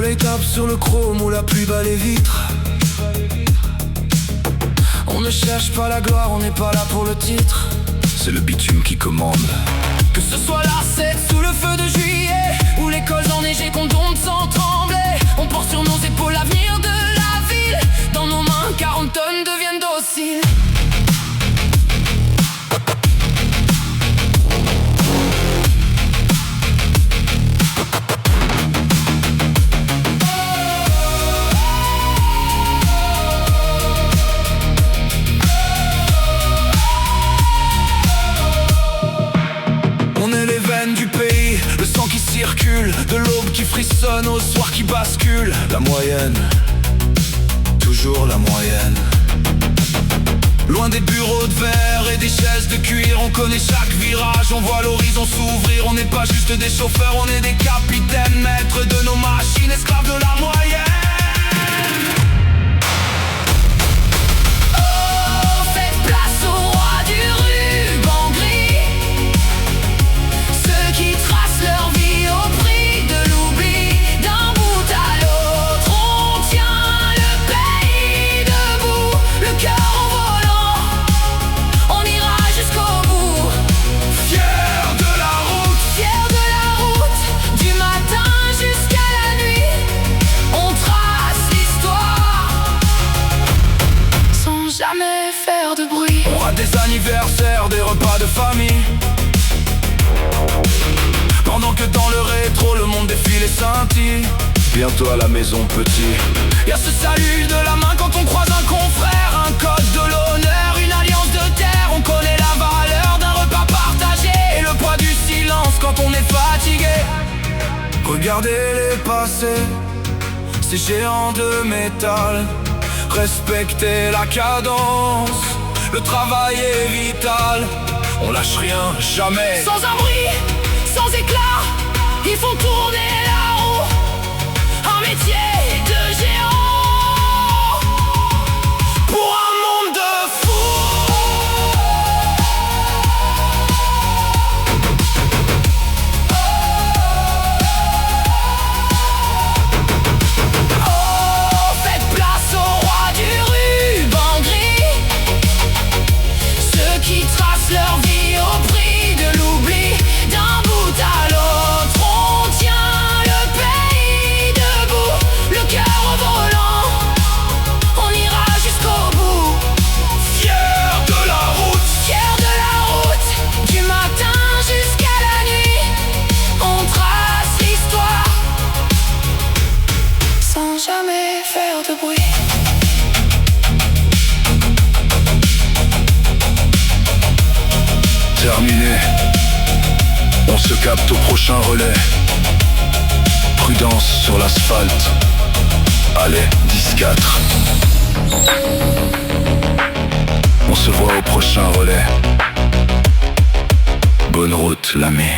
soleil tape sur le chrome où la pluie bat les vitres. On ne cherche pas la gloire, on n'est pas là pour le titre. C'est le bitume qui commande. Que ce soit la 7 sous le feu de juillet ou les cols enneigés qu'on tombe sans trembler, on porte sur nos épaules l'avenir de la ville. Dans nos mains, 40 tonnes deviennent dociles. De l'aube qui frissonne au soir qui bascule. La moyenne, toujours la moyenne. Loin des bureaux de verre et des chaises de cuir, on connaît chaque virage, on voit l'horizon s'ouvrir. On n'est pas juste des chauffeurs, on est des capitaines, maîtres de nos machines, esclaves de la moyenne. Jamais faire de bruit. On rate des anniversaires, des repas de famille, pendant que dans le rétro le monde défile et scintille. Bientôt à la maison petit. Y'a ce salut de la main quand on croise un confrère, un code de l'honneur, une alliance de terre. On connaît la valeur d'un repas partagé et le poids du silence quand on est fatigué. Regardez les passés, ces géants de métal. Respecter la cadence, le travail est vital. On lâche rien, jamais. Sans abri, sans éclat, ils font tourner la roue. Un métier de géant pour un monde de fous. Leur vie au prix de l'oubli. D'un bout à l'autre, on tient le pays debout. Le cœur au volant, on ira jusqu'au bout. Fier de la route, du matin jusqu'à la nuit. On trace l'histoire sans jamais faire de bruit. Terminé, on se capte au prochain relais. Prudence sur l'asphalte. Allez, 10-4. On se voit au prochain relais. Bonne route, l'ami.